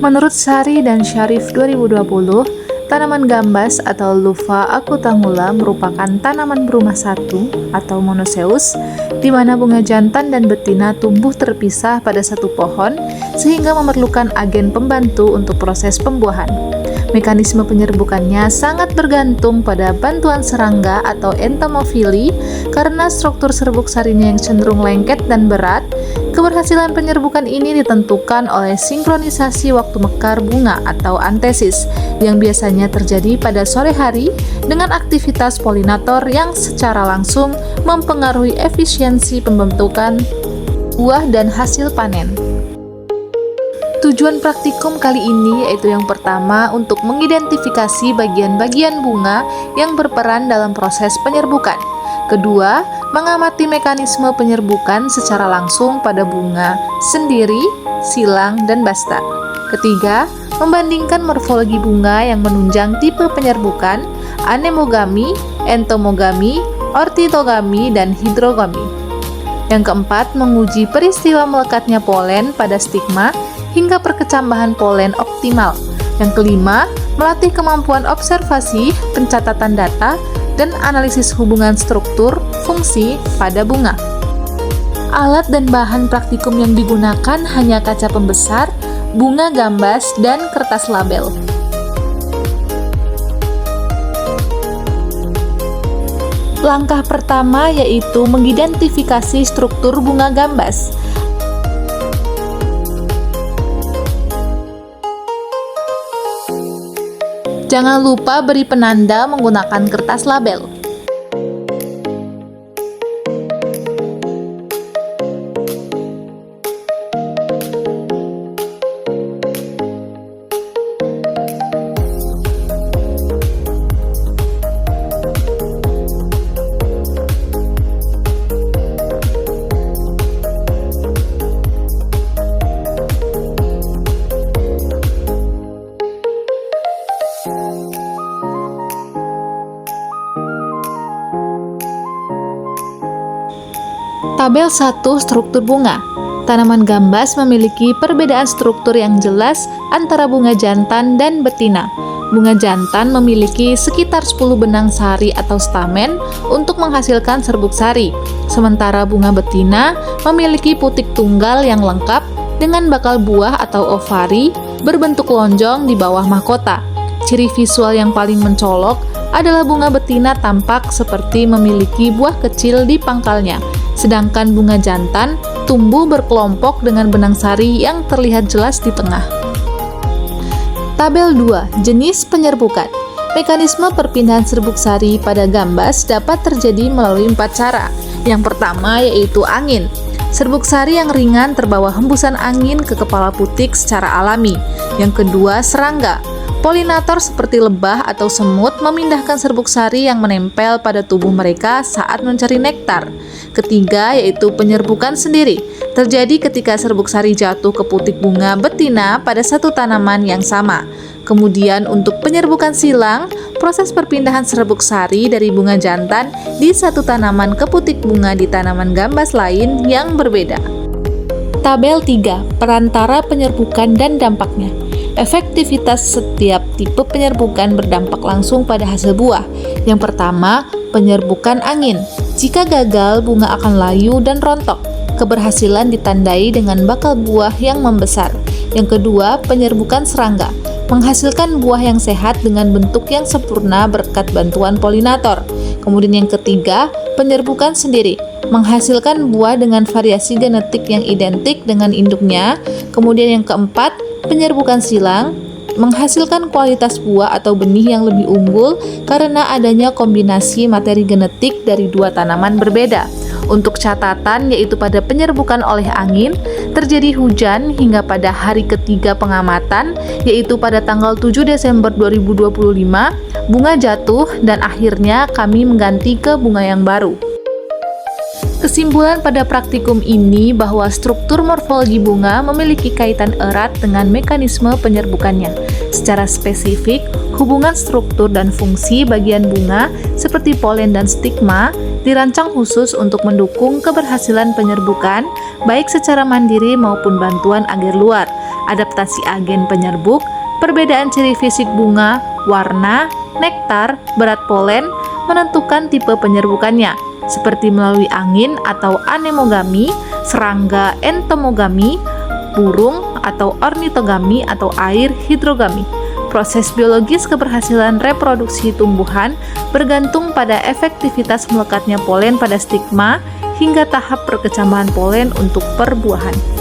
Menurut Sari dan Syarif 2020, tanaman gambas atau Lupha acutangula merupakan tanaman berumah satu atau monoecious, di mana bunga jantan dan betina tumbuh terpisah pada satu pohon sehingga memerlukan agen pembantu untuk proses pembuahan. Mekanisme penyerbukannya sangat bergantung pada bantuan serangga atau entomofili karena struktur serbuk sarinya yang cenderung lengket dan berat. Keberhasilan penyerbukan ini ditentukan oleh sinkronisasi waktu mekar bunga atau antesis yang biasanya terjadi pada sore hari dengan aktivitas polinator yang secara langsung mempengaruhi efisiensi pembentukan buah dan hasil panen. Tujuan praktikum kali ini yaitu yang pertama untuk mengidentifikasi bagian-bagian bunga yang berperan dalam proses penyerbukan. Kedua, mengamati mekanisme penyerbukan secara langsung pada bunga sendiri, silang, dan basta. Ketiga, membandingkan morfologi bunga yang menunjang tipe penyerbukan, anemogami, entomogami, ortitogami, dan hidrogami. Yang keempat, menguji peristiwa melekatnya polen pada stigma hingga perkecambahan polen optimal. Yang kelima, melatih kemampuan observasi, pencatatan data, dan analisis hubungan struktur, fungsi pada bunga. Alat dan bahan praktikum yang digunakan hanya kaca pembesar, bunga gambas, dan kertas label. Langkah pertama yaitu mengidentifikasi struktur bunga gambas. Jangan lupa beri penanda menggunakan kertas label. Tabel 1 struktur bunga. Tanaman gambas memiliki perbedaan struktur yang jelas antara bunga jantan dan betina. Bunga jantan memiliki sekitar 10 benang sari atau stamen untuk menghasilkan serbuk sari, sementara bunga betina memiliki putik tunggal yang lengkap dengan bakal buah atau ovari berbentuk lonjong di bawah mahkota. Ciri visual yang paling mencolok adalah bunga betina tampak seperti memiliki buah kecil di pangkalnya, sedangkan bunga jantan tumbuh berkelompok dengan benang sari yang terlihat jelas di tengah. Tabel 2. Jenis penyerbukan. Mekanisme perpindahan serbuk sari pada gambas dapat terjadi melalui 4 cara. Yang pertama yaitu angin. Serbuk sari yang ringan terbawa hembusan angin ke kepala putik secara alami. Yang kedua, serangga. Polinator seperti lebah atau semut memindahkan serbuk sari yang menempel pada tubuh mereka saat mencari nektar. Ketiga, yaitu penyerbukan sendiri. Terjadi ketika serbuk sari jatuh ke putik bunga betina pada satu tanaman yang sama. Kemudian untuk penyerbukan silang, proses perpindahan serbuk sari dari bunga jantan di satu tanaman ke putik bunga di tanaman gambas lain yang berbeda. Tabel 3. Perantara penyerbukan dan dampaknya. Efektivitas setiap tipe penyerbukan berdampak langsung pada hasil buah. Yang pertama, penyerbukan angin. Jika gagal, bunga akan layu dan rontok. Keberhasilan ditandai dengan bakal buah yang membesar. Yang kedua, penyerbukan serangga. Menghasilkan buah yang sehat dengan bentuk yang sempurna berkat bantuan polinator. Kemudian yang ketiga, penyerbukan sendiri. Menghasilkan buah dengan variasi genetik yang identik dengan induknya. Kemudian yang keempat, penyerbukan silang, menghasilkan kualitas buah atau benih yang lebih unggul karena adanya kombinasi materi genetik dari dua tanaman berbeda. Untuk catatan, yaitu pada penyerbukan oleh angin, terjadi hujan hingga pada hari ketiga pengamatan, yaitu pada tanggal 7 Desember 2025, bunga jatuh dan akhirnya kami mengganti ke bunga yang baru. Kesimpulan pada praktikum ini bahwa struktur morfologi bunga memiliki kaitan erat dengan mekanisme penyerbukannya. Secara spesifik, hubungan struktur dan fungsi bagian bunga seperti polen dan stigma dirancang khusus untuk mendukung keberhasilan penyerbukan, baik secara mandiri maupun bantuan agen luar. adaptasi agen penyerbuk, perbedaan ciri fisik bunga, warna, nektar, berat polen, menentukan tipe penyerbukannya, seperti melalui angin atau anemogami, serangga entomogami, burung atau ornitogami atau air hidrogami. Proses biologis keberhasilan reproduksi tumbuhan bergantung pada efektivitas melekatnya polen pada stigma hingga tahap perkecambahan polen untuk perbuahan.